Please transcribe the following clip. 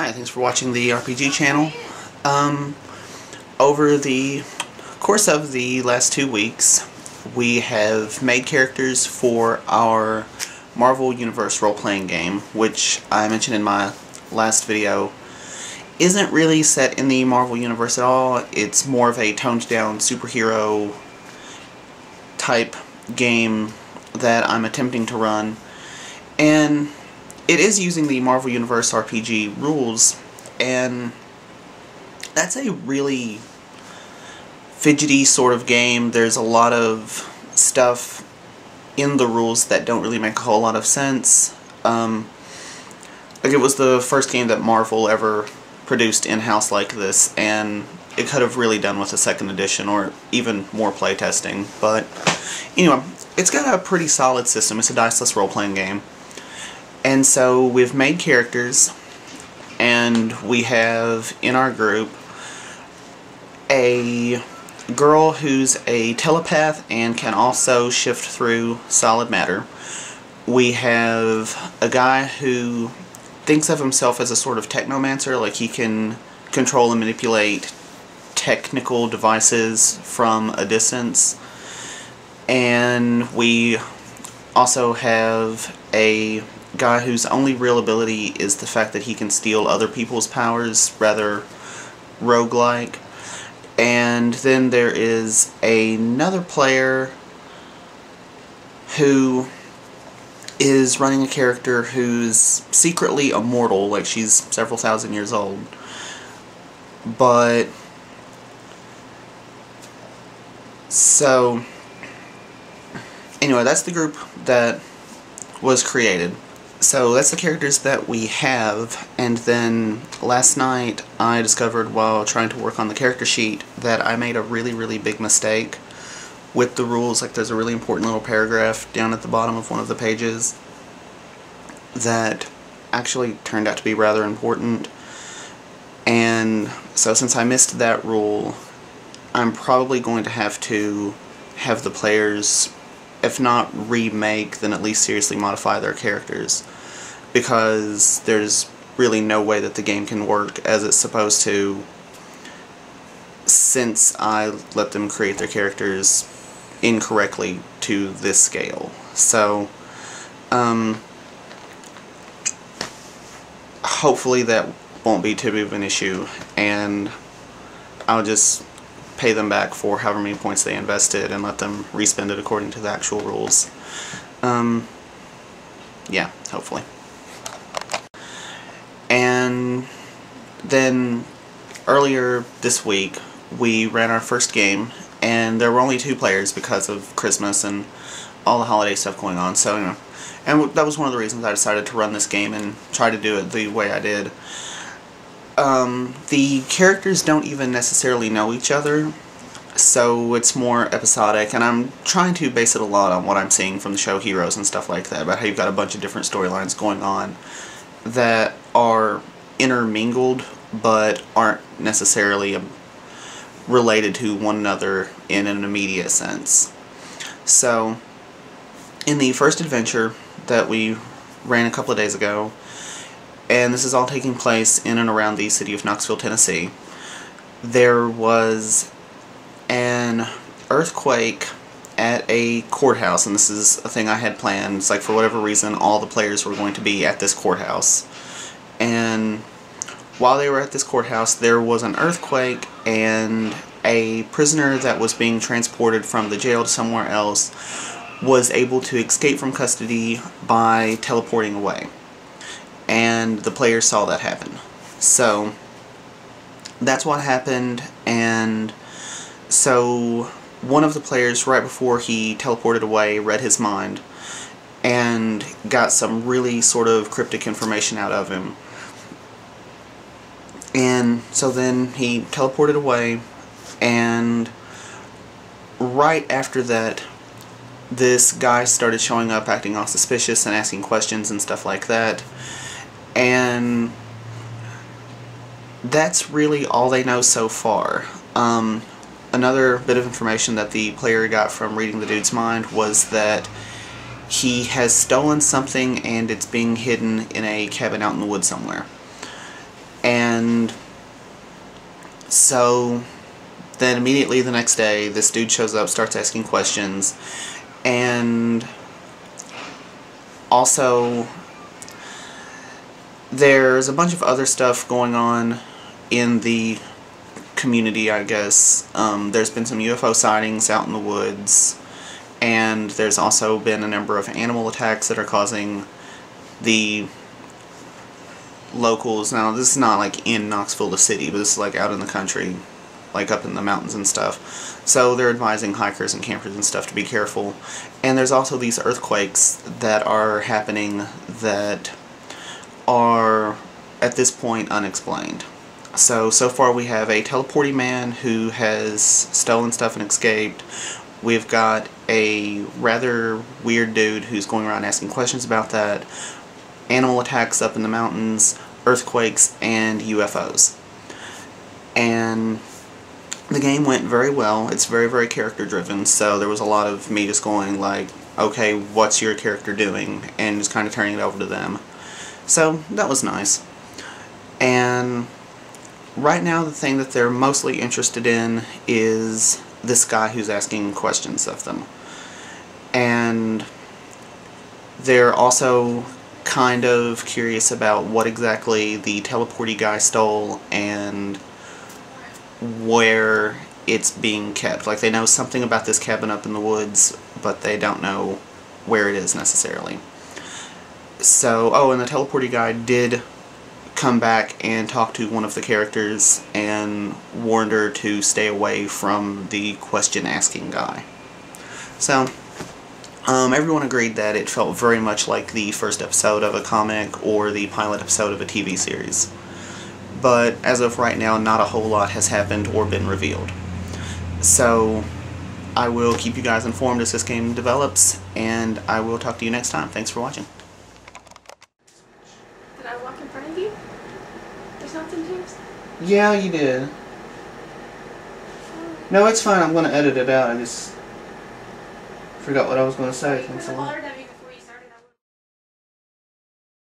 Hi, thanks for watching the RPG channel. Over the course of the last 2 weeks, we have made characters for our Marvel Universe role-playing game, which I mentioned in my last video isn't really set in the Marvel Universe at all. It's more of a toned-down superhero type game that I'm attempting to run, and it is using the Marvel Universe RPG rules, and that's a really fidgety sort of game. There's a lot of stuff in the rules that don't really make a whole lot of sense. Like, it was the first game that Marvel ever produced in-house like this, and it could have really done with a second edition or even more playtesting. But anyway, it's got a pretty solid system. It's a diceless role-playing game. And so we've made characters, and we have in our group a girl who's a telepath and can also shift through solid matter. We have a guy who thinks of himself as a sort of technomancer, like he can control and manipulate technical devices from a distance. And we also have a guy whose only real ability is the fact that he can steal other people's powers, rather roguelike. And then there is another player who is running a character who's secretly immortal, like she's several thousand years old. But so anyway, that's the group that was created. So that's the characters that we have, and then last night I discovered while trying to work on the character sheet that I made a really big mistake with the rules. Like, there's a really important little paragraph down at the bottom of one of the pages that actually turned out to be rather important. And so since I missed that rule, I'm probably going to have the players, if not remake, then at least seriously modify their characters, because there's really no way that the game can work as it's supposed to since I let them create their characters incorrectly to this scale. So hopefully that won't be too big of an issue, and I'll just pay them back for however many points they invested and let them respend it according to the actual rules. Yeah, hopefully. And then earlier this week we ran our first game, and there were only 2 players because of Christmas and all the holiday stuff going on. So, you know, and that was one of the reasons I decided to run this game and try to do it the way I did. The characters don't even necessarily know each other, so it's more episodic, and I'm trying to base it a lot on what I'm seeing from the show Heroes and stuff like that, about how you've got a bunch of different storylines going on that are intermingled but aren't necessarily related to one another in an immediate sense. So, in the first adventure that we ran a couple of days ago, and this is all taking place in and around the city of Knoxville, Tennessee, there was an earthquake at a courthouse, and this is a thing I had planned. It's like, for whatever reason, all the players were going to be at this courthouse. And while they were at this courthouse, there was an earthquake, and a prisoner that was being transported from the jail to somewhere else was able to escape from custody by teleporting away. And the players saw that happen. So that's what happened, and so one of the players, right before he teleported away, read his mind and got some really sort of cryptic information out of him. And so then he teleported away, and right after that, this guy started showing up acting all suspicious and asking questions and stuff like that. And that's really all they know so far. Another bit of information that the player got from reading the dude's mind was that he has stolen something and it's being hidden in a cabin out in the woods somewhere. And so then immediately the next day, this dude shows up, starts asking questions, and also there's a bunch of other stuff going on in the community, I guess. There's been some UFO sightings out in the woods, and there's also been a number of animal attacks that are causing the locals, now this is not like in Knoxville the city, but this is like out in the country, like up in the mountains and stuff, so they're advising hikers and campers and stuff to be careful. And there's also these earthquakes that are happening that are at this point unexplained. So far we have a teleporting man who has stolen stuff and escaped. We've got a rather weird dude who's going around asking questions about that, animal attacks up in the mountains, earthquakes, and UFOs. And the game went very well. It's very, very character driven, so there was a lot of me just going like, okay, what's your character doing? And just kind of turning it over to them. So that was nice. And right now the thing that they're mostly interested in is this guy who's asking questions of them. And they're also kind of curious about what exactly the teleporty guy stole and where it's being kept. Like, they know something about this cabin up in the woods, but they don't know where it is necessarily. So, oh, and the teleporty guy did come back and talk to one of the characters and warned her to stay away from the question-asking guy. So, everyone agreed that it felt very much like the first episode of a comic or the pilot episode of a TV series. But as of right now, not a whole lot has happened or been revealed. So I will keep you guys informed as this game develops, and I will talk to you next time. Thanks for watching. Did I walk in front of you? Or something, James? Yeah, you did. No, it's fine. I'm going to edit it out. I just forgot what I was going to say. Thanks a lot.